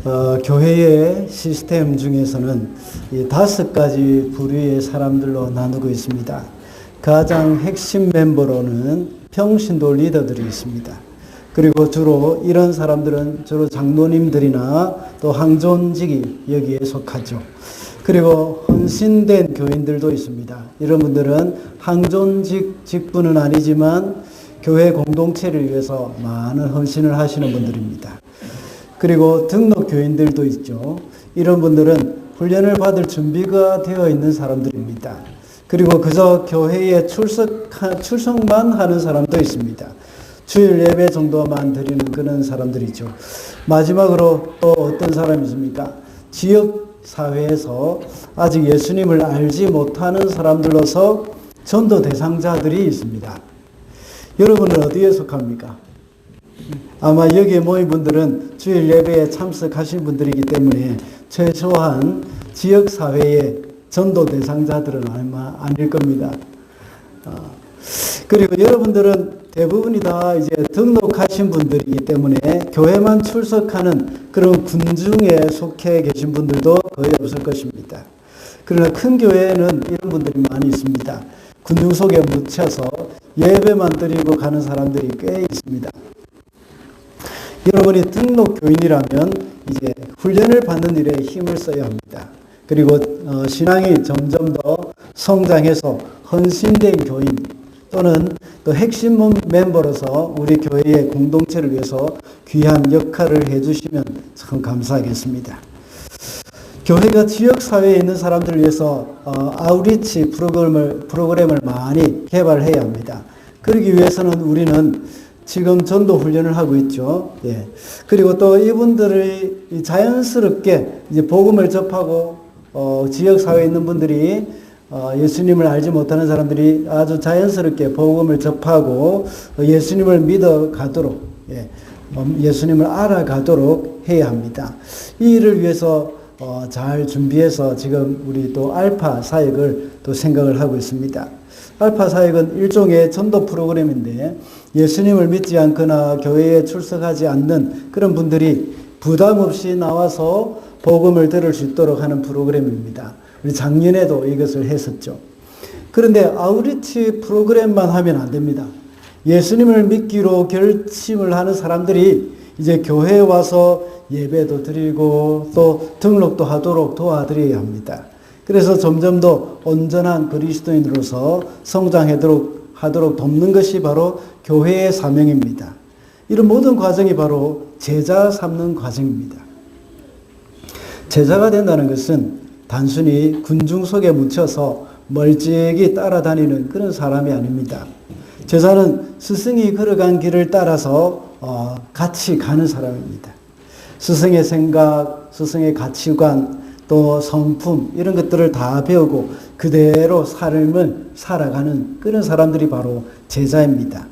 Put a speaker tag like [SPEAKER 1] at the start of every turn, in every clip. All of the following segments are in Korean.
[SPEAKER 1] 교회의 시스템 중에서는 이 5가지 부류의 사람들로 나누고 있습니다. 가장 핵심 멤버로는 평신도 리더들이 있습니다. 그리고 주로 이런 사람들은 주로 장로님들이나 또 항존직이 여기에 속하죠. 그리고 헌신된 교인들도 있습니다. 이런 분들은 항존직 직분은 아니지만 교회 공동체를 위해서 많은 헌신을 하시는 분들입니다. 그리고 등록 교인들도 있죠. 이런 분들은 훈련을 받을 준비가 되어 있는 사람들입니다. 그리고 그저 교회에 출석만 하는 사람도 있습니다. 주일 예배 정도만 드리는 그런 사람들이죠. 마지막으로 또 어떤 사람이 있습니까? 지역 사회에서 아직 예수님을 알지 못하는 사람들로서 전도 대상자들이 있습니다. 여러분은 어디에 속합니까? 아마 여기에 모인 분들은 주일 예배에 참석하신 분들이기 때문에 최소한 지역 사회의 전도 대상자들은 아마 아닐 겁니다. 그리고 여러분들은 대부분이 다 이제 등록하신 분들이기 때문에 교회만 출석하는 그런 군중에 속해 계신 분들도 거의 없을 것입니다. 그러나 큰 교회에는 이런 분들이 많이 있습니다. 군중 속에 묻혀서 예배만 드리고 가는 사람들이 꽤 있습니다. 여러분이 등록 교인이라면 이제 훈련을 받는 일에 힘을 써야 합니다. 그리고 신앙이 점점 더 성장해서 헌신된 교인 또는 또 핵심 멤버로서 우리 교회의 공동체를 위해서 귀한 역할을 해주시면 참 감사하겠습니다. 교회가 지역사회에 있는 사람들을 위해서 아우리치 프로그램을 많이 개발해야 합니다. 그러기 위해서는 우리는 지금 전도 훈련을 하고 있죠. 예. 그리고 또 이분들이 자연스럽게 이제 복음을 접하고 지역사회에 있는 분들이 예수님을 알지 못하는 사람들이 아주 자연스럽게 복음을 접하고 예수님을 믿어가도록 예수님을 알아가도록 해야 합니다. 이 일을 위해서 잘 준비해서 지금 우리 또 알파 사역을 또 생각을 하고 있습니다. 알파 사역은 일종의 전도 프로그램인데 예수님을 믿지 않거나 교회에 출석하지 않는 그런 분들이 부담 없이 나와서 복음을 들을 수 있도록 하는 프로그램입니다. 우리 작년에도 이것을 했었죠. 그런데 아우리치 프로그램만 하면 안 됩니다. 예수님을 믿기로 결심을 하는 사람들이 이제 교회에 와서 예배도 드리고 또 등록도 하도록 도와드려야 합니다. 그래서 점점 더 온전한 그리스도인으로서 성장하도록 돕는 것이 바로 교회의 사명입니다. 이런 모든 과정이 바로 제자 삼는 과정입니다. 제자가 된다는 것은 단순히 군중 속에 묻혀서 멀찍이 따라다니는 그런 사람이 아닙니다. 제자는 스승이 걸어간 길을 따라서 같이 가는 사람입니다. 스승의 생각, 스승의 가치관, 또 성품 이런 것들을 다 배우고 그대로 삶을 살아가는 그런 사람들이 바로 제자입니다.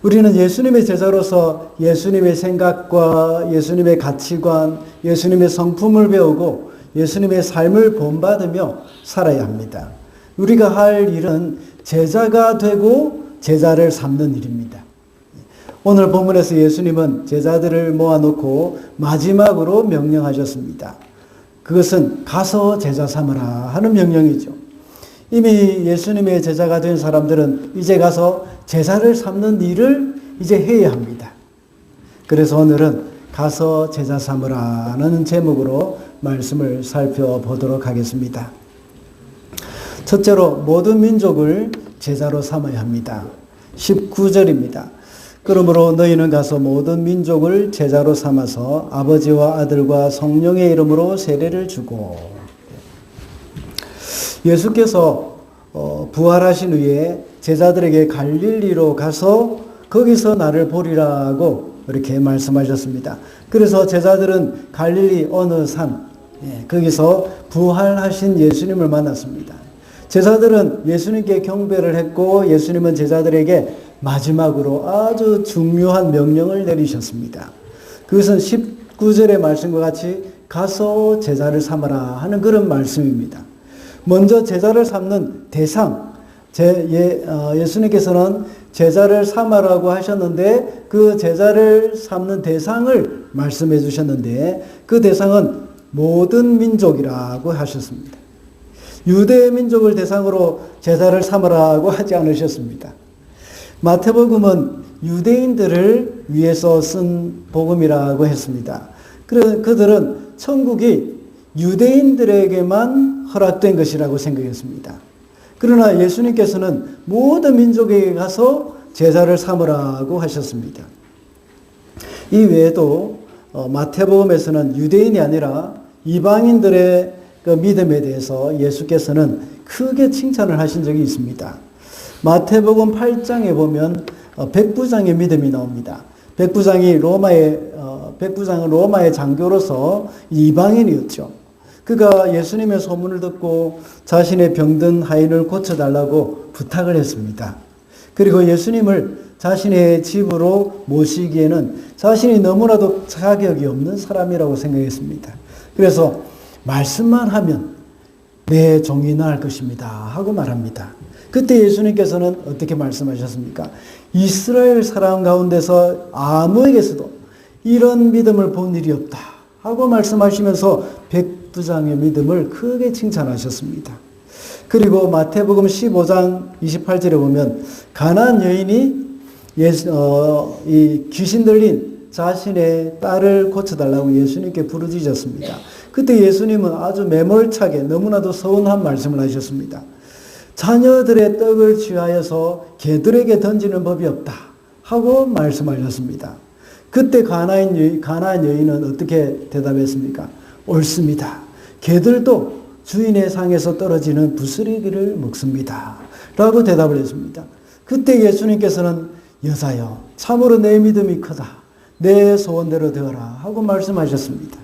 [SPEAKER 1] 우리는 예수님의 제자로서 예수님의 생각과 예수님의 가치관, 예수님의 성품을 배우고 예수님의 삶을 본받으며 살아야 합니다. 우리가 할 일은 제자가 되고 제자를 삼는 일입니다. 오늘 본문에서 예수님은 제자들을 모아놓고 마지막으로 명령하셨습니다. 그것은 가서 제자 삼으라 하는 명령이죠. 이미 예수님의 제자가 된 사람들은 이제 가서 제자를 삼는 일을 이제 해야 합니다. 그래서 오늘은 가서 제자 삼으라는 제목으로 말씀을 살펴보도록 하겠습니다. 첫째로 모든 민족을 제자로 삼아야 합니다. 19절입니다. 그러므로 너희는 가서 모든 민족을 제자로 삼아서 아버지와 아들과 성령의 이름으로 세례를 주고. 예수께서 부활하신 후에 제자들에게 갈릴리로 가서 거기서 나를 보리라고 이렇게 말씀하셨습니다. 그래서 제자들은 갈릴리 어느 산, 거기서 부활하신 예수님을 만났습니다. 제자들은 예수님께 경배를 했고 예수님은 제자들에게 마지막으로 아주 중요한 명령을 내리셨습니다. 그것은 19절의 말씀과 같이 가서 제자를 삼아라 하는 그런 말씀입니다. 먼저 제자를 삼는 대상, 예수님께서는 제자를 삼으라고 하셨는데 그 제자를 삼는 대상을 말씀해 주셨는데 그 대상은 모든 민족이라고 하셨습니다. 유대 민족을 대상으로 제자를 삼으라고 하지 않으셨습니다. 마태복음은 유대인들을 위해서 쓴 복음이라고 했습니다. 그들은 천국이 유대인들에게만 허락된 것이라고 생각했습니다. 그러나 예수님께서는 모든 민족에게 가서 제자를 삼으라고 하셨습니다. 이 외에도 마태복음에서는 유대인이 아니라 이방인들의 그 믿음에 대해서 예수께서는 크게 칭찬을 하신 적이 있습니다. 마태복음 8장에 보면 백부장의 믿음이 나옵니다. 백부장은 로마의 장교로서 이방인이었죠. 그가 예수님의 소문을 듣고 자신의 병든 하인을 고쳐달라고 부탁을 했습니다. 그리고 예수님을 자신의 집으로 모시기에는 자신이 너무나도 자격이 없는 사람이라고 생각했습니다. 그래서 말씀만 하면 내 종이 나을 것입니다 하고 말합니다. 그때 예수님께서는 어떻게 말씀하셨습니까? 이스라엘 사람 가운데서 아무에게서도 이런 믿음을 본 일이 없다 하고 말씀하시면서 백부장의 믿음을 크게 칭찬하셨습니다. 그리고 마태복음 15장 28절에 보면 가나안 여인이 이 귀신 들린 자신의 딸을 고쳐달라고 예수님께 부르짖었습니다. 그때 예수님은 아주 매몰차게 너무나도 서운한 말씀을 하셨습니다. 자녀들의 떡을 취하여서 개들에게 던지는 법이 없다 하고 말씀하셨습니다. 그때 가나안 여인은 어떻게 대답했습니까? 옳습니다. 개들도 주인의 상에서 떨어지는 부스러기를 먹습니다 라고 대답을 했습니다. 그때 예수님께서는 여자여 참으로 내 믿음이 크다. 내 소원대로 되어라 하고 말씀하셨습니다.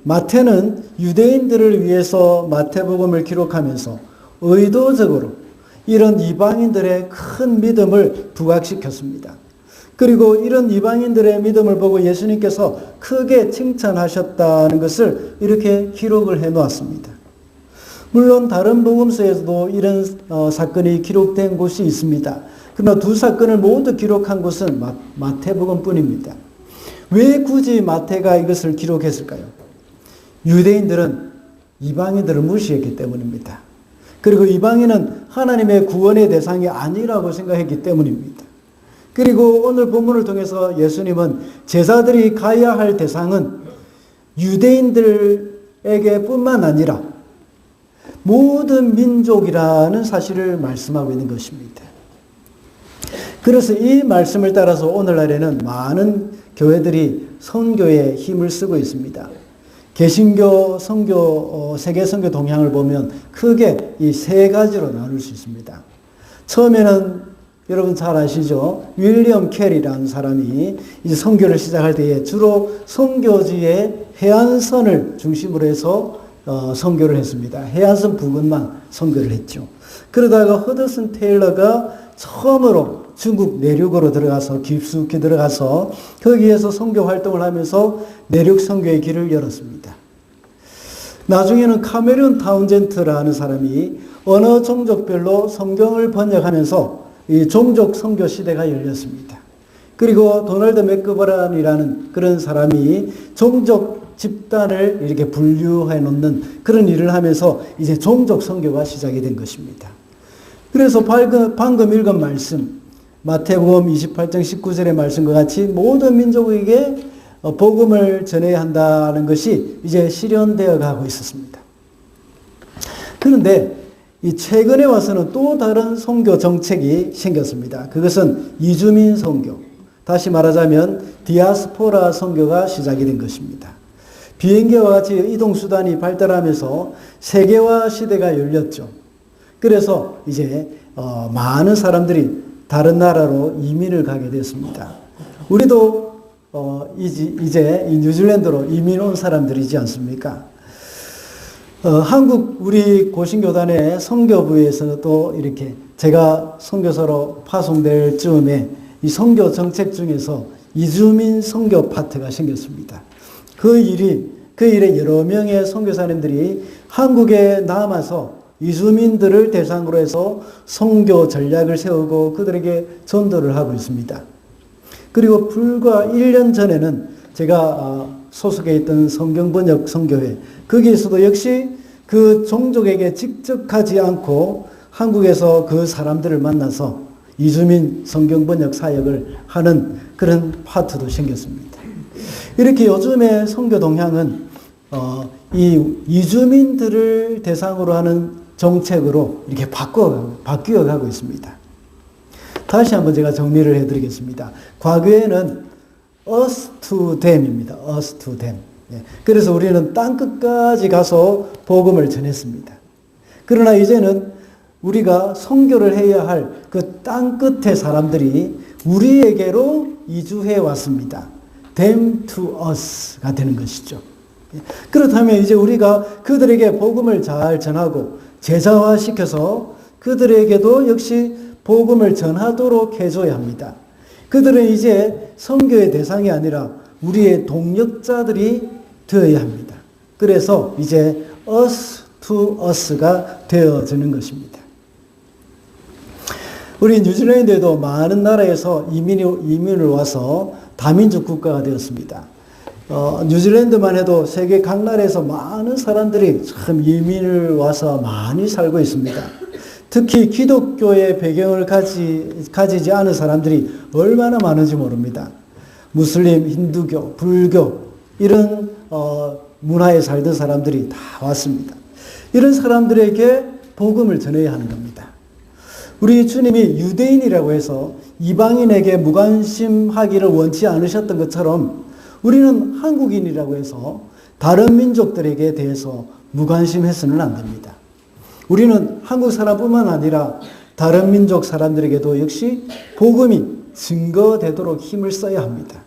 [SPEAKER 1] 마태는 유대인들을 위해서 마태복음을 기록하면서 의도적으로 이런 이방인들의 큰 믿음을 부각시켰습니다. 그리고 이런 이방인들의 믿음을 보고 예수님께서 크게 칭찬하셨다는 것을 이렇게 기록을 해 놓았습니다. 물론 다른 복음서에서도 이런 사건이 기록된 곳이 있습니다. 그러나 두 사건을 모두 기록한 곳은 마태복음뿐입니다. 왜 굳이 마태가 이것을 기록했을까요? 유대인들은 이방인들을 무시했기 때문입니다. 그리고 이방인은 하나님의 구원의 대상이 아니라고 생각했기 때문입니다. 그리고 오늘 본문을 통해서 예수님은 제자들이 가야 할 대상은 유대인들에게 뿐만 아니라 모든 민족이라는 사실을 말씀하고 있는 것입니다. 그래서 이 말씀을 따라서 오늘날에는 많은 교회들이 선교에 힘을 쓰고 있습니다. 개신교, 선교, 세계 선교 동향을 보면 크게 이 세 가지로 나눌 수 있습니다. 처음에는 여러분 잘 아시죠? 윌리엄 캐리라는 사람이 이제 선교를 시작할 때에 주로 선교지의 해안선을 중심으로 해서 선교를 했습니다. 해안선 부근만 선교를 했죠. 그러다가 허드슨 테일러가 처음으로 중국 내륙으로 들어가서 깊숙이 들어가서 거기에서 선교 활동을 하면서 내륙 선교의 길을 열었습니다. 나중에는 카메룬 타운젠트라는 사람이 언어 종족별로 성경을 번역하면서 이 종족 선교 시대가 열렸습니다. 그리고 도널드 맥그버란이라는 그런 사람이 종족 집단을 이렇게 분류해 놓는 그런 일을 하면서 이제 종족 선교가 시작이 된 것입니다. 그래서 방금 읽은 말씀, 마태복음 28장 19절의 말씀과 같이 모든 민족에게 복음을 전해야 한다는 것이 이제 실현되어 가고 있었습니다. 그런데 이 최근에 와서는 또 다른 선교 정책이 생겼습니다. 그것은 이주민 선교, 다시 말하자면 디아스포라 선교가 시작이 된 것입니다. 비행기와 같이 이동수단이 발달하면서 세계화 시대가 열렸죠. 그래서 이제 많은 사람들이 다른 나라로 이민을 가게 됐습니다. 우리도 이제 이 뉴질랜드로 이민 온 사람들이지 않습니까? 한국 우리 고신교단의 선교부에서도 이렇게 제가 선교사로 파송될 즈음에 이 선교 정책 중에서 이주민 선교 파트가 생겼습니다. 그 일에 여러 명의 선교사님들이 한국에 남아서 이주민들을 대상으로 해서 선교 전략을 세우고 그들에게 전도를 하고 있습니다. 그리고 불과 1년 전에는 제가 소속해 있던 성경번역 선교회, 거기에서도 역시 그 종족에게 직접 가지 않고 한국에서 그 사람들을 만나서 이주민 성경번역 사역을 하는 그런 파트도 생겼습니다. 이렇게 요즘의 선교 동향은 이 이주민들을 대상으로 하는 정책으로 이렇게 바뀌어가고 있습니다. 다시 한번 제가 정리를 해드리겠습니다. 과거에는 us to them입니다. us to them. 그래서 우리는 땅 끝까지 가서 복음을 전했습니다. 그러나 이제는 우리가 선교를 해야 할 그 땅 끝의 사람들이 우리에게로 이주해 왔습니다. them to us가 되는 것이죠. 그렇다면 이제 우리가 그들에게 복음을 잘 전하고 제자화시켜서 그들에게도 역시 복음을 전하도록 해줘야 합니다. 그들은 이제 선교의 대상이 아니라 우리의 동역자들이 되어야 합니다. 그래서 이제 us to us가 되어지는 것입니다. 우리 뉴질랜드에도 많은 나라에서 이민을 와서 다민족 국가가 되었습니다. 뉴질랜드만 해도 세계 각 나라에서 많은 사람들이 참 이민을 와서 많이 살고 있습니다. 특히 기독교의 배경을 가지지 않은 사람들이 얼마나 많은지 모릅니다. 무슬림, 힌두교, 불교 이런 문화에 살던 사람들이 다 왔습니다. 이런 사람들에게 복음을 전해야 하는 겁니다. 우리 주님이 유대인이라고 해서 이방인에게 무관심하기를 원치 않으셨던 것처럼 우리는 한국인이라고 해서 다른 민족들에게 대해서 무관심해서는 안 됩니다. 우리는 한국 사람뿐만 아니라 다른 민족 사람들에게도 역시 복음이 증거되도록 힘을 써야 합니다.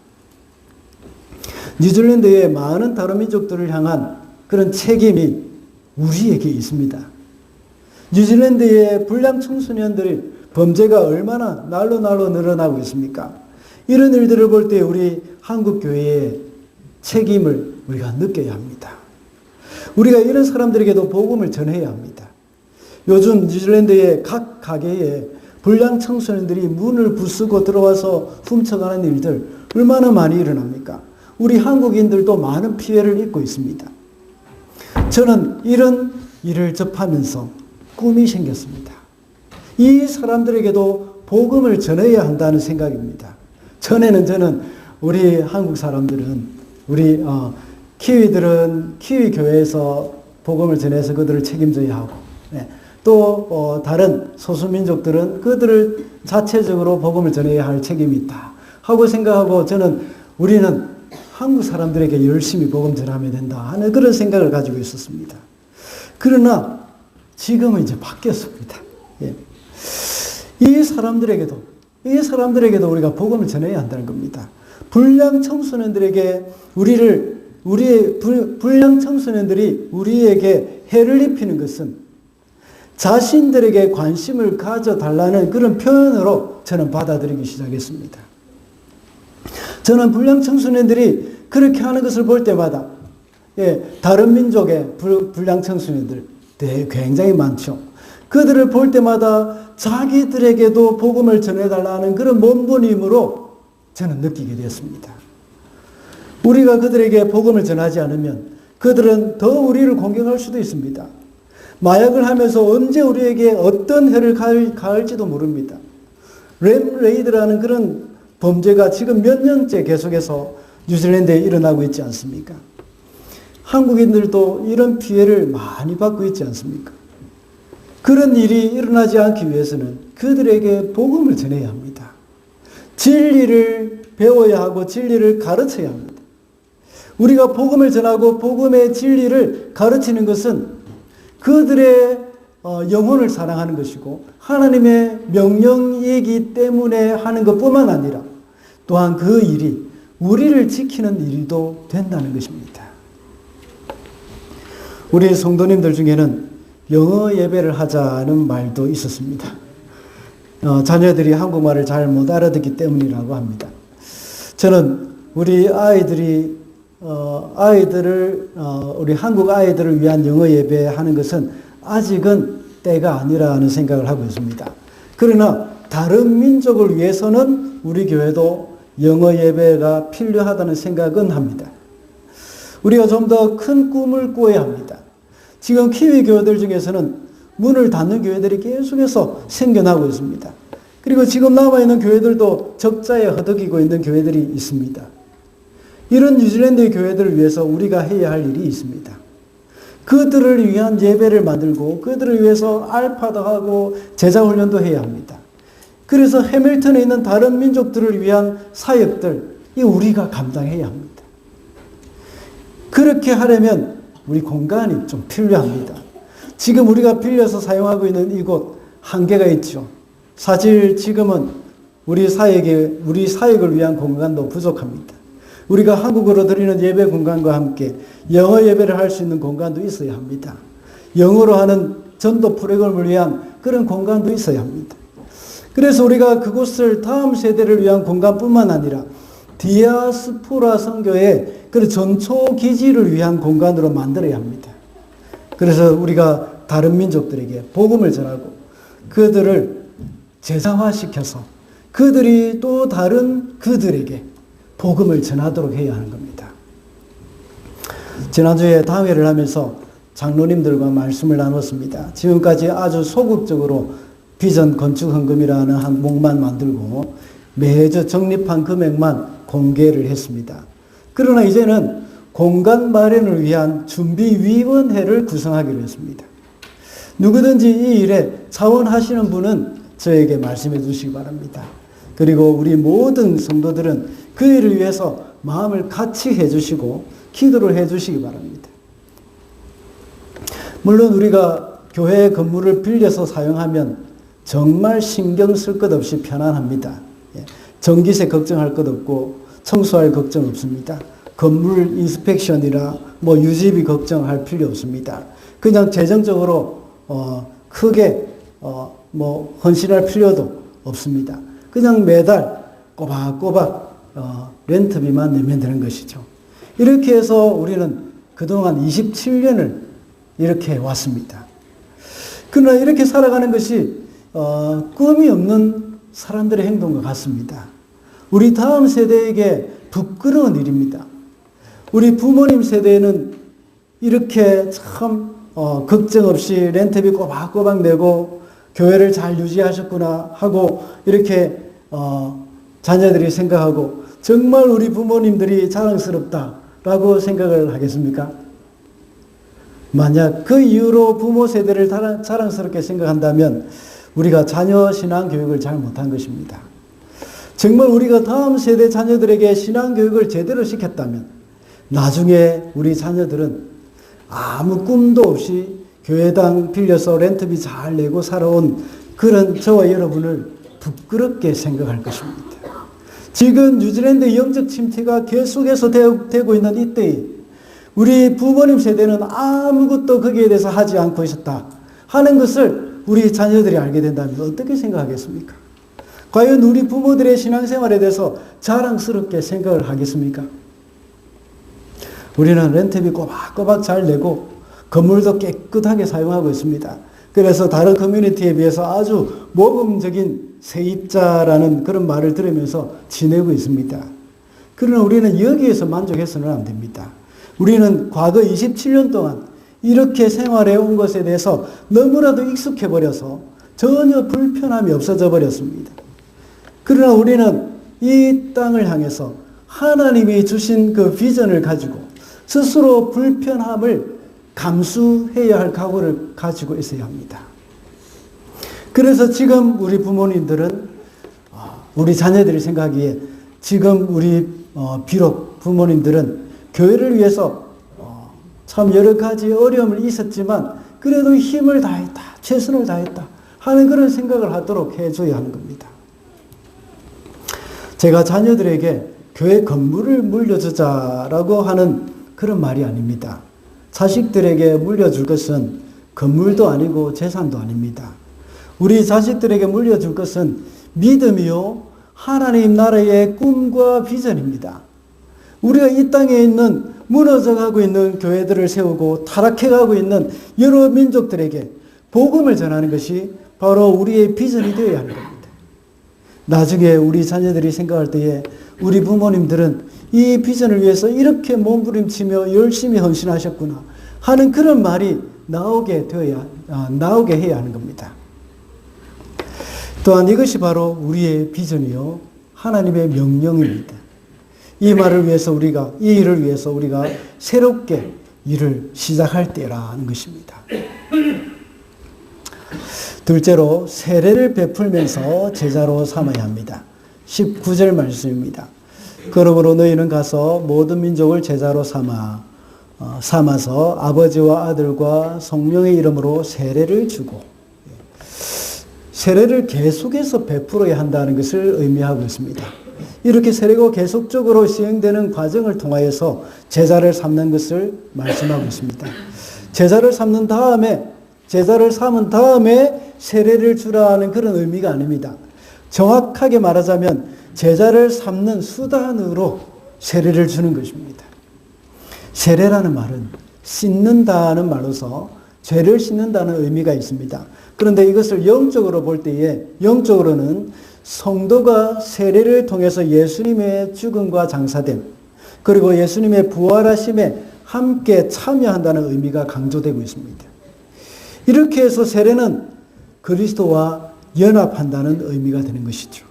[SPEAKER 1] 뉴질랜드의 많은 다른 민족들을 향한 그런 책임이 우리에게 있습니다. 뉴질랜드의 불량 청소년들의 범죄가 얼마나 날로 늘어나고 있습니까? 이런 일들을 볼 때 우리 한국교회의 책임을 우리가 느껴야 합니다. 우리가 이런 사람들에게도 복음을 전해야 합니다. 요즘 뉴질랜드의 각 가게에 불량 청소년들이 문을 부수고 들어와서 훔쳐가는 일들 얼마나 많이 일어납니까? 우리 한국인들도 많은 피해를 입고 있습니다. 저는 이런 일을 접하면서 꿈이 생겼습니다. 이 사람들에게도 복음을 전해야 한다는 생각입니다. 전에는 저는 우리 한국 사람들은 우리 키위들은 키위 교회에서 복음을 전해서 그들을 책임져야 하고 또 다른 소수민족들은 그들을 자체적으로 복음을 전해야 할 책임이 있다 하고 생각하고 우리는 한국 사람들에게 열심히 복음 전하면 된다 하는 그런 생각을 가지고 있었습니다. 그러나 지금은 이제 바뀌었습니다. 이 사람들에게도 우리가 복음을 전해야 한다는 겁니다. 불량 청소년들에게 불량 청소년들이 우리에게 해를 입히는 것은 자신들에게 관심을 가져달라는 그런 표현으로 저는 받아들이기 시작했습니다. 저는 불량 청소년들이 그렇게 하는 것을 볼 때마다 다른 민족의 불량 청소년들 굉장히 많죠. 그들을 볼 때마다 자기들에게도 복음을 전해달라는 그런 몸부림으로 저는 느끼게 되었습니다. 우리가 그들에게 복음을 전하지 않으면 그들은 더 우리를 공경할 수도 있습니다. 마약을 하면서 언제 우리에게 어떤 해를 가할지도 모릅니다. 램레이드라는 그런 범죄가 지금 몇 년째 계속해서 뉴질랜드에 일어나고 있지 않습니까? 한국인들도 이런 피해를 많이 받고 있지 않습니까? 그런 일이 일어나지 않기 위해서는 그들에게 복음을 전해야 합니다. 진리를 배워야 하고 진리를 가르쳐야 합니다. 우리가 복음을 전하고 복음의 진리를 가르치는 것은 그들의 영혼을 사랑하는 것이고 하나님의 명령이기 때문에 하는 것뿐만 아니라 또한 그 일이 우리를 지키는 일도 된다는 것입니다. 우리 성도님들 중에는 영어 예배를 하자는 말도 있었습니다. 자녀들이 한국말을 잘 못 알아듣기 때문이라고 합니다. 저는 우리 우리 한국 아이들을 위한 영어 예배하는 것은 아직은 때가 아니라는 생각을 하고 있습니다. 그러나 다른 민족을 위해서는 우리 교회도 영어 예배가 필요하다는 생각은 합니다. 우리가 좀 더 큰 꿈을 꾸어야 합니다. 지금 키위 교회들 중에서는 문을 닫는 교회들이 계속해서 생겨나고 있습니다. 그리고 지금 남아있는 교회들도 적자에 허덕이고 있는 교회들이 있습니다. 이런 뉴질랜드의 교회들을 위해서 우리가 해야 할 일이 있습니다. 그들을 위한 예배를 만들고 그들을 위해서 알파도 하고 제자훈련도 해야 합니다. 그래서 해밀턴에 있는 다른 민족들을 위한 사역들, 이 우리가 감당해야 합니다. 그렇게 하려면 우리 공간이 좀 필요합니다. 지금 우리가 빌려서 사용하고 있는 이곳 한계가 있죠. 사실 지금은 우리 사역을 위한 공간도 부족합니다. 우리가 한국어로 드리는 예배 공간과 함께 영어 예배를 할 수 있는 공간도 있어야 합니다. 영어로 하는 전도 프로그램을 위한 그런 공간도 있어야 합니다. 그래서 우리가 그곳을 다음 세대를 위한 공간뿐만 아니라 디아스포라 선교의 그 전초 기지를 위한 공간으로 만들어야 합니다. 그래서 우리가 다른 민족들에게 복음을 전하고 그들을 제자화시켜서 그들이 또 다른 그들에게 복음을 전하도록 해야 하는 겁니다. 지난주에 다회를 하면서 장로님들과 말씀을 나눴습니다. 지금까지 아주 소극적으로 비전 건축 헌금이라는 항목만 만들고 매주 적립한 금액만 공개를 했습니다. 그러나 이제는 공간 마련을 위한 준비위원회를 구성하기로 했습니다. 누구든지 이 일에 자원하시는 분은 저에게 말씀해 주시기 바랍니다. 그리고 우리 모든 성도들은 그 일을 위해서 마음을 같이 해주시고 기도를 해주시기 바랍니다. 물론 우리가 교회 건물을 빌려서 사용하면 정말 신경 쓸 것 없이 편안합니다. 전기세 걱정할 것 없고 청소할 걱정 없습니다. 건물 인스펙션이나 유지비 걱정할 필요 없습니다. 그냥 재정적으로 크게 헌신할 필요도 없습니다. 그냥 매달 꼬박꼬박 렌트비만 내면 되는 것이죠. 이렇게 해서 우리는 그동안 27년을 이렇게 왔습니다. 그러나 이렇게 살아가는 것이 꿈이 없는 사람들의 행동과 같습니다. 우리 다음 세대에게 부끄러운 일입니다. 우리 부모님 세대에는 이렇게 참 걱정 없이 렌트비 꼬박꼬박 내고 교회를 잘 유지하셨구나 하고 이렇게 자녀들이 생각하고 정말 우리 부모님들이 자랑스럽다라고 생각을 하겠습니까? 만약 그 이후로 부모 세대를 자랑스럽게 생각한다면 우리가 자녀 신앙 교육을 잘 못한 것입니다. 정말 우리가 다음 세대 자녀들에게 신앙 교육을 제대로 시켰다면 나중에 우리 자녀들은 아무 꿈도 없이 교회당 빌려서 렌트비 잘 내고 살아온 그런 저와 여러분을 부끄럽게 생각할 것입니다. 지금 뉴질랜드 영적 침체가 계속해서 되고 있는 이때에 우리 부모님 세대는 아무것도 거기에 대해서 하지 않고 있었다 하는 것을 우리 자녀들이 알게 된다면 어떻게 생각하겠습니까? 과연 우리 부모들의 신앙생활에 대해서 자랑스럽게 생각을 하겠습니까? 우리는 렌트비 꼬박꼬박 잘 내고 건물도 깨끗하게 사용하고 있습니다. 그래서 다른 커뮤니티에 비해서 아주 모범적인 세입자라는 그런 말을 들으면서 지내고 있습니다. 그러나 우리는 여기에서 만족해서는 안 됩니다. 우리는 과거 27년 동안 이렇게 생활해 온 것에 대해서 너무나도 익숙해 버려서 전혀 불편함이 없어져 버렸습니다. 그러나 우리는 이 땅을 향해서 하나님이 주신 그 비전을 가지고 스스로 불편함을 감수해야 할 각오를 가지고 있어야 합니다. 그래서 지금 우리 부모님들은 우리 자녀들이 생각하기에 지금 우리 비록 부모님들은 교회를 위해서 참 여러 가지 어려움이 있었지만 그래도 힘을 다했다, 최선을 다했다 하는 그런 생각을 하도록 해줘야 하는 겁니다. 제가 자녀들에게 교회 건물을 물려주자라고 하는 그런 말이 아닙니다. 자식들에게 물려줄 것은 건물도 아니고 재산도 아닙니다. 우리 자식들에게 물려줄 것은 믿음이요 하나님 나라의 꿈과 비전입니다. 우리가 이 땅에 있는 무너져가고 있는 교회들을 세우고 타락해가고 있는 여러 민족들에게 복음을 전하는 것이 바로 우리의 비전이 되어야 하는 겁니다. 나중에 우리 자녀들이 생각할 때에 우리 부모님들은 이 비전을 위해서 이렇게 몸부림치며 열심히 헌신하셨구나 하는 그런 말이 나오게 해야 하는 겁니다. 또한 이것이 바로 우리의 비전이요 하나님의 명령입니다. 이 일을 위해서 우리가 새롭게 일을 시작할 때라는 것입니다. 둘째로 세례를 베풀면서 제자로 삼아야 합니다. 19절 말씀입니다. 그러므로 너희는 가서 모든 민족을 제자로 삼아서 아버지와 아들과 성령의 이름으로 세례를 주고, 세례를 계속해서 베풀어야 한다는 것을 의미하고 있습니다. 이렇게 세례가 계속적으로 시행되는 과정을 통하여서 제자를 삼는 것을 말씀하고 있습니다. 제자를 삼은 다음에 세례를 주라는 그런 의미가 아닙니다. 정확하게 말하자면 제자를 삼는 수단으로 세례를 주는 것입니다. 세례라는 말은 씻는다는 말로서 죄를 씻는다는 의미가 있습니다. 그런데 이것을 영적으로 볼 때에 영적으로는 성도가 세례를 통해서 예수님의 죽음과 장사됨 그리고 예수님의 부활하심에 함께 참여한다는 의미가 강조되고 있습니다. 이렇게 해서 세례는 그리스도와 연합한다는 의미가 되는 것이죠.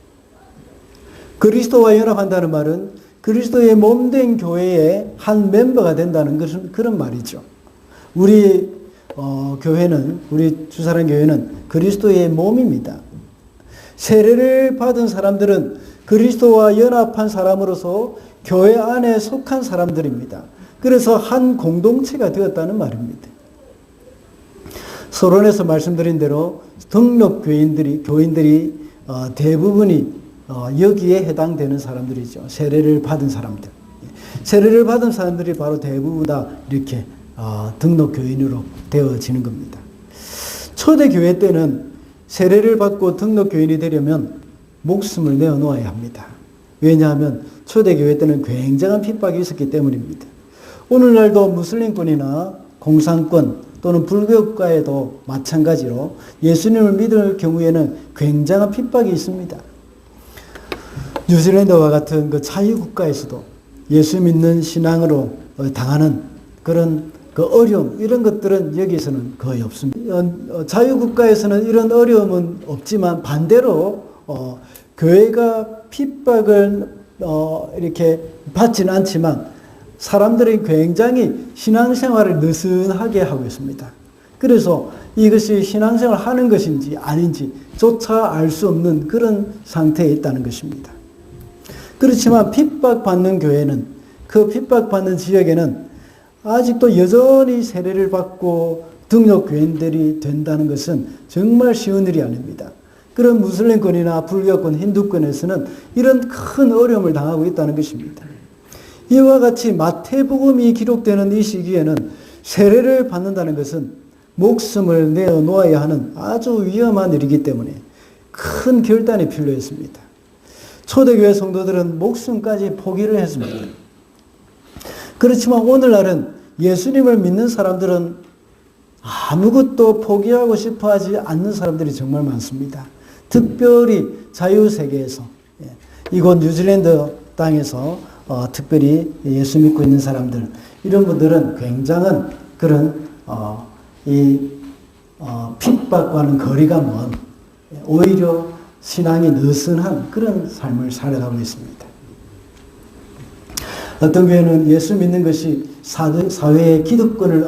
[SPEAKER 1] 그리스도와 연합한다는 말은 그리스도의 몸된 교회의 한 멤버가 된다는 것은 그런 말이죠. 우리 주사랑 교회는 그리스도의 몸입니다. 세례를 받은 사람들은 그리스도와 연합한 사람으로서 교회 안에 속한 사람들입니다. 그래서 한 공동체가 되었다는 말입니다. 서론에서 말씀드린 대로 등록 교인들이 대부분이 여기에 해당되는 사람들이죠. 세례를 받은 사람들. 세례를 받은 사람들이 바로 대부분 다 이렇게 등록 교인으로 되어지는 겁니다. 초대교회 때는 세례를 받고 등록 교인이 되려면 목숨을 내어놓아야 합니다. 왜냐하면 초대교회 때는 굉장한 핍박이 있었기 때문입니다. 오늘날도 무슬림권이나 공산권 또는 불교국가에도 마찬가지로 예수님을 믿을 경우에는 굉장한 핍박이 있습니다. 뉴질랜드와 같은 그 자유국가에서도 예수 믿는 신앙으로 당하는 그런 그 어려움, 이런 것들은 여기서는 거의 없습니다. 자유국가에서는 이런 어려움은 없지만 반대로 교회가 핍박을 이렇게 받지는 않지만 사람들이 굉장히 신앙생활을 느슨하게 하고 있습니다. 그래서 이것이 신앙생활을 하는 것인지 아닌지 조차 알 수 없는 그런 상태에 있다는 것입니다. 그렇지만 핍박받는 교회는, 그 핍박받는 지역에는 아직도 여전히 세례를 받고 등록 교인들이 된다는 것은 정말 쉬운 일이 아닙니다. 그런 무슬림권이나 불교권, 힌두권에서는 이런 큰 어려움을 당하고 있다는 것입니다. 이와 같이 마태복음이 기록되는 이 시기에는 세례를 받는다는 것은 목숨을 내어놓아야 하는 아주 위험한 일이기 때문에 큰 결단이 필요했습니다. 초대교회 성도들은 목숨까지 포기를 했습니다. 그렇지만 오늘날은 예수님을 믿는 사람들은 아무것도 포기하고 싶어 하지 않는 사람들이 정말 많습니다. 특별히 자유세계에서, 이곳 뉴질랜드 땅에서 특별히 예수 믿고 있는 사람들, 이런 분들은 굉장한 그런 핍박과는 거리가 먼, 오히려 신앙이 느슨한 그런 삶을 살아가고 있습니다. 어떤 교회는 예수 믿는 것이 사회의 기득권을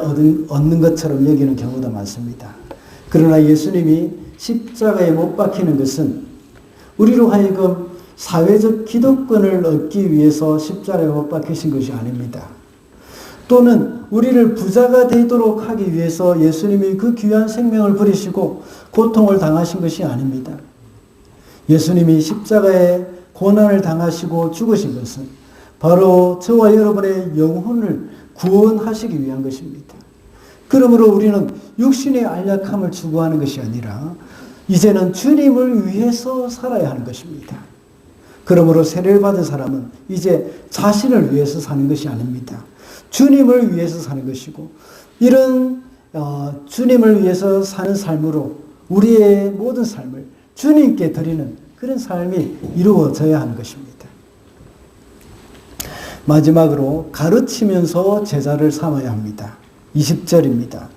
[SPEAKER 1] 얻는 것처럼 여기는 경우도 많습니다. 그러나 예수님이 십자가에 못 박히는 것은 우리로 하여금 사회적 기득권을 얻기 위해서 십자가에 못 박히신 것이 아닙니다. 또는 우리를 부자가 되도록 하기 위해서 예수님이 그 귀한 생명을 버리시고 고통을 당하신 것이 아닙니다. 예수님이 십자가에 고난을 당하시고 죽으신 것은 바로 저와 여러분의 영혼을 구원하시기 위한 것입니다. 그러므로 우리는 육신의 안락함을 추구하는 것이 아니라 이제는 주님을 위해서 살아야 하는 것입니다. 그러므로 세례를 받은 사람은 이제 자신을 위해서 사는 것이 아닙니다. 주님을 위해서 사는 것이고, 이런 주님을 위해서 사는 삶으로 우리의 모든 삶을 주님께 드리는 그런 삶이 이루어져야 하는 것입니다. 마지막으로 가르치면서 제자를 삼아야 합니다. 20절입니다.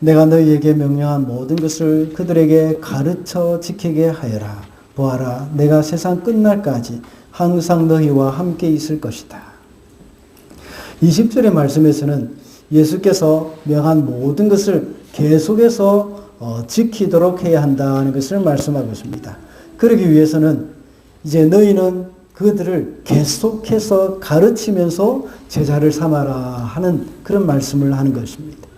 [SPEAKER 1] 내가 너희에게 명령한 모든 것을 그들에게 가르쳐 지키게 하여라. 보아라, 내가 세상 끝날까지 항상 너희와 함께 있을 것이다. 20절의 말씀에서는 예수께서 명한 모든 것을 계속해서 지키도록 해야 한다는 것을 말씀하고 있습니다. 그러기 위해서는 이제 너희는 그들을 계속해서 가르치면서 제자를 삼아라 하는 그런 말씀을 하는 것입니다.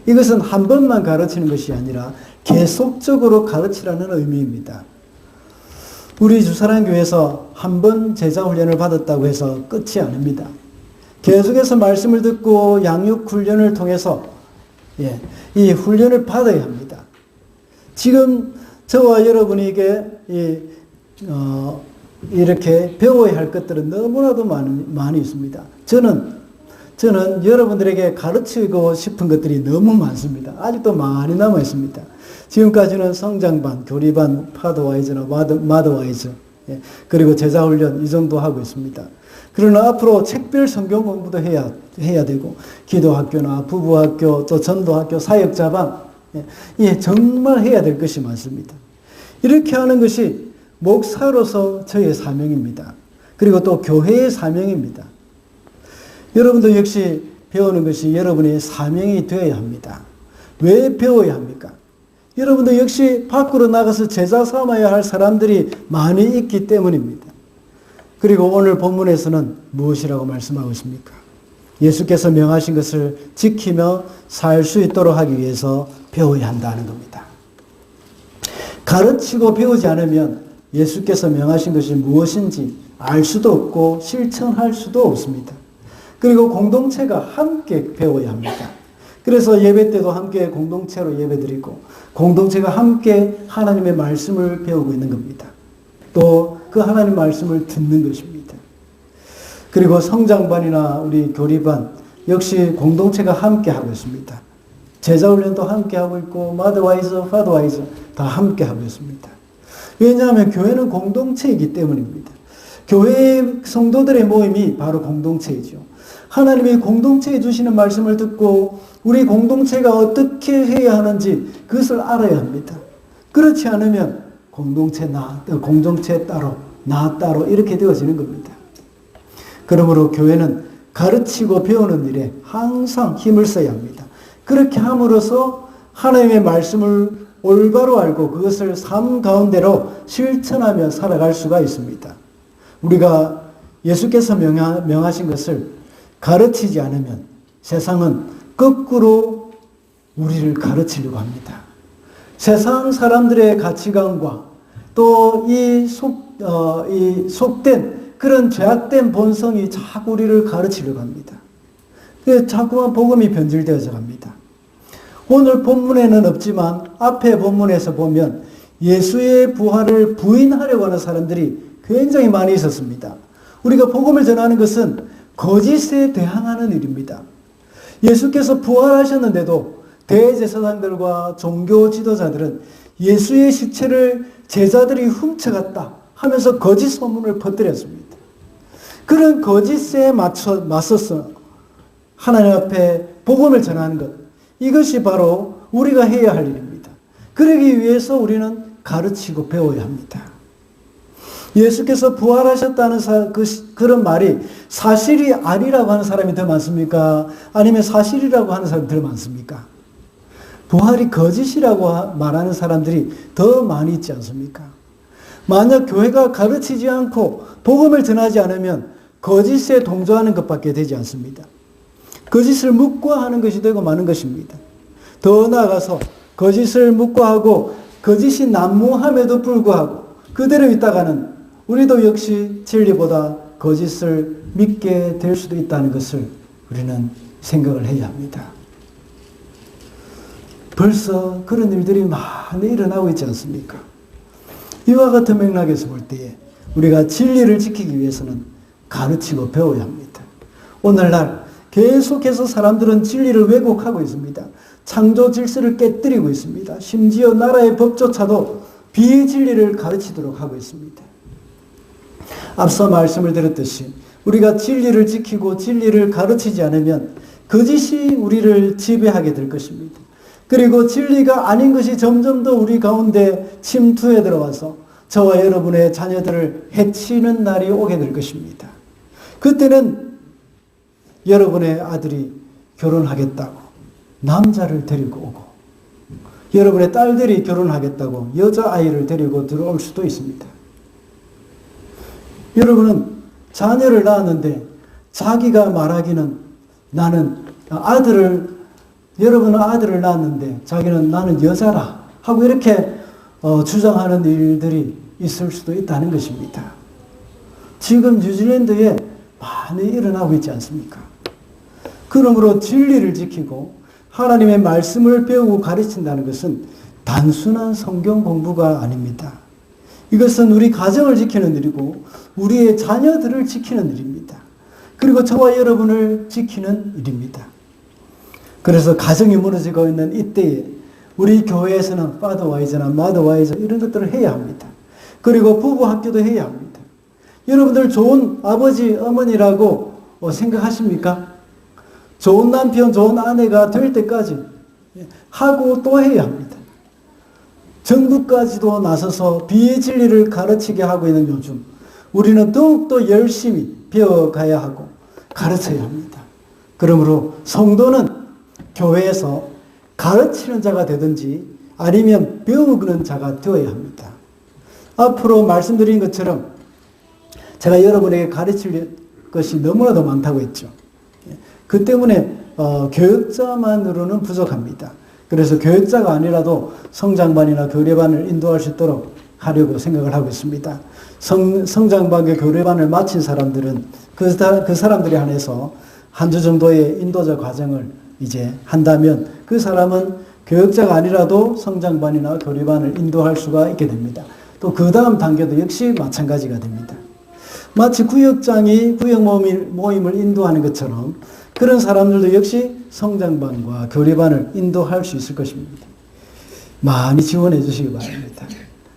[SPEAKER 1] 이것은 한 번만 가르치는 것이 아니라 계속적으로 가르치라는 의미입니다. 우리 주사랑교회에서 한 번 제자 훈련을 받았다고 해서 끝이 아닙니다. 계속해서 말씀을 듣고 양육 훈련을 통해서 이 훈련을 받아야 합니다. 지금 저와 여러분에게 이렇게 배워야 할 것들은 너무나도 많이 있습니다. 저는 여러분들에게 가르치고 싶은 것들이 너무 많습니다. 아직도 많이 남아 있습니다. 지금까지는 성장반, 교리반, 파드와이즈나 마드와이즈, 그리고 제자훈련 이 정도 하고 있습니다. 그러나 앞으로 책별 성경 공부도 해야 되고, 기도학교나 부부학교, 또 전도학교, 사역자반, 정말 해야 될 것이 많습니다. 이렇게 하는 것이 목사로서 저의 사명입니다. 그리고 또 교회의 사명입니다. 여러분도 역시 배우는 것이 여러분의 사명이 되어야 합니다. 왜 배워야 합니까? 여러분도 역시 밖으로 나가서 제자 삼아야 할 사람들이 많이 있기 때문입니다. 그리고 오늘 본문에서는 무엇이라고 말씀하고 있습니까? 예수께서 명하신 것을 지키며 살 수 있도록 하기 위해서 배워야 한다는 겁니다. 가르치고 배우지 않으면 예수께서 명하신 것이 무엇인지 알 수도 없고 실천할 수도 없습니다. 그리고 공동체가 함께 배워야 합니다. 그래서 예배 때도 함께 공동체로 예배드리고 공동체가 함께 하나님의 말씀을 배우고 있는 겁니다. 또 그 하나님 말씀을 듣는 것입니다. 그리고 성장반이나 우리 교리반 역시 공동체가 함께 하고 있습니다. 제자훈련도 함께 하고 있고 마드와이즈, 파드와이즈 다 함께 하고 있습니다. 왜냐하면 교회는 공동체이기 때문입니다. 교회의 성도들의 모임이 바로 공동체이죠. 하나님이 공동체에 주시는 말씀을 듣고 우리 공동체가 어떻게 해야 하는지 그것을 알아야 합니다. 그렇지 않으면 공동체 따로, 나 따로 이렇게 되어지는 겁니다. 그러므로 교회는 가르치고 배우는 일에 항상 힘을 써야 합니다. 그렇게 함으로써 하나님의 말씀을 올바로 알고 그것을 삶 가운데로 실천하며 살아갈 수가 있습니다. 우리가 예수께서 명하신 것을 가르치지 않으면 세상은 거꾸로 우리를 가르치려고 합니다. 세상 사람들의 가치관과 또 이 속된 그런 죄악된 본성이 자꾸 우리를 가르치려고 합니다. 그래서 자꾸만 복음이 변질되어져 갑니다. 오늘 본문에는 없지만 앞에 본문에서 보면 예수의 부활을 부인하려고 하는 사람들이 굉장히 많이 있었습니다. 우리가 복음을 전하는 것은 거짓에 대항하는 일입니다. 예수께서 부활하셨는데도 대제사장들과 종교 지도자들은 예수의 시체를 제자들이 훔쳐갔다 하면서 거짓 소문을 퍼뜨렸습니다. 그런 거짓에 맞서서 하나님 앞에 복음을 전하는 것, 이것이 바로 우리가 해야 할 일입니다. 그러기 위해서 우리는 가르치고 배워야 합니다. 예수께서 부활하셨다는 그런 말이 사실이 아니라고 하는 사람이 더 많습니까? 아니면 사실이라고 하는 사람이 더 많습니까? 부활이 거짓이라고 말하는 사람들이 더 많이 있지 않습니까? 만약 교회가 가르치지 않고 복음을 전하지 않으면 거짓에 동조하는 것밖에 되지 않습니다. 거짓을 묵과하는 것이 되고 마는 것입니다. 더 나아가서 거짓을 묵과하고 거짓이 난무함에도 불구하고 그대로 있다가는 우리도 역시 진리보다 거짓을 믿게 될 수도 있다는 것을 우리는 생각을 해야 합니다. 벌써 그런 일들이 많이 일어나고 있지 않습니까? 이와 같은 맥락에서 볼 때에 우리가 진리를 지키기 위해서는 가르치고 배워야 합니다. 오늘날 계속해서 사람들은 진리를 왜곡하고 있습니다. 창조 질서를 깨뜨리고 있습니다. 심지어 나라의 법조차도 비진리를 가르치도록 하고 있습니다. 앞서 말씀을 드렸듯이 우리가 진리를 지키고 진리를 가르치지 않으면 거짓이 우리를 지배하게 될 것입니다. 그리고 진리가 아닌 것이 점점 더 우리 가운데 침투해 들어와서 저와 여러분의 자녀들을 해치는 날이 오게 될 것입니다. 그때는 여러분의 아들이 결혼하겠다고 남자를 데리고 오고, 여러분의 딸들이 결혼하겠다고 여자아이를 데리고 들어올 수도 있습니다. 여러분은 자녀를 낳았는데 자기가 말하기는 여러분은 아들을 낳았는데 자기는 나는 여자라 하고 이렇게 주장하는 일들이 있을 수도 있다는 것입니다. 지금 뉴질랜드에 많이 일어나고 있지 않습니까? 그러므로 진리를 지키고 하나님의 말씀을 배우고 가르친다는 것은 단순한 성경 공부가 아닙니다. 이것은 우리 가정을 지키는 일이고 우리의 자녀들을 지키는 일입니다. 그리고 저와 여러분을 지키는 일입니다. 그래서 가정이 무너지고 있는 이때에 우리 교회에서는 파더와이저나 마더와이저 이런 것들을 해야 합니다. 그리고 부부 학교도 해야 합니다. 여러분들 좋은 아버지, 어머니라고 생각하십니까? 좋은 남편, 좋은 아내가 될 때까지 하고 또 해야 합니다. 전국까지도 나서서 비진리를 가르치게 하고 있는 요즘 우리는 더욱더 열심히 배워가야 하고 가르쳐야 합니다. 그러므로 성도는 교회에서 가르치는 자가 되든지 아니면 배우는 자가 되어야 합니다. 앞으로 말씀드린 것처럼 제가 여러분에게 가르칠 것이 너무나도 많다고 했죠. 그 때문에 교육자만으로는 부족합니다. 그래서 교육자가 아니라도 성장반이나 교례반을 인도할 수 있도록 하려고 생각을 하고 있습니다. 성장반과 교례반을 마친 사람들은 그 사람들에 한해서 한 주 정도의 인도자 과정을 이제 한다면 그 사람은 교육자가 아니라도 성장반이나 교례반을 인도할 수가 있게 됩니다. 또 그 다음 단계도 역시 마찬가지가 됩니다. 마치 구역장이 구역 모임을 인도하는 것처럼 그런 사람들도 역시 성장반과 교례반을 인도할 수 있을 것입니다. 많이 지원해 주시기 바랍니다.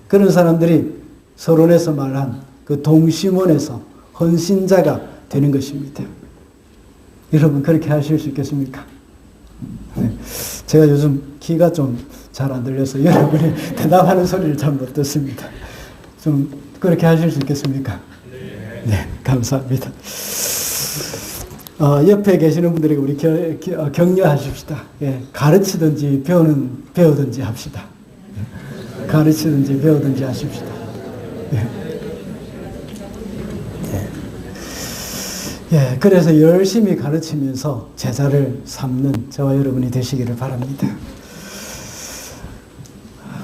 [SPEAKER 1] 그런 사람들이 서론에서 말한 그 동심원에서 헌신자가 되는 것입니다. 여러분 그렇게 하실 수 있겠습니까? 네. 제가 요즘 귀가 좀 잘 안 들려서 여러분이 대답하는 소리를 잘 못 듣습니다. 좀 그렇게 하실 수 있겠습니까? 네, 감사합니다. 옆에 계시는 분들에게 우리 격려하십시다. 예, 가르치든지 배우든지 합시다. 예, 가르치든지 배우든지 하십시다. 예. 예, 그래서 열심히 가르치면서 제자를 삼는 저와 여러분이 되시기를 바랍니다.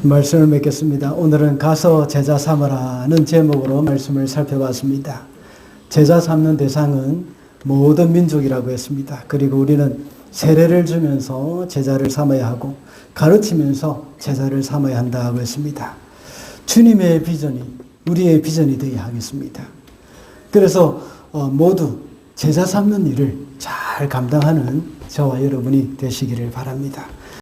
[SPEAKER 1] 말씀을 맺겠습니다. 오늘은 가서 제자 삼으라는 제목으로 말씀을 살펴봤습니다. 제자 삼는 대상은 모든 민족이라고 했습니다. 그리고 우리는 세례를 주면서 제자를 삼아야 하고 가르치면서 제자를 삼아야 한다고 했습니다. 주님의 비전이 우리의 비전이 되어야 하겠습니다. 그래서 모두 제자 삼는 일을 잘 감당하는 저와 여러분이 되시기를 바랍니다.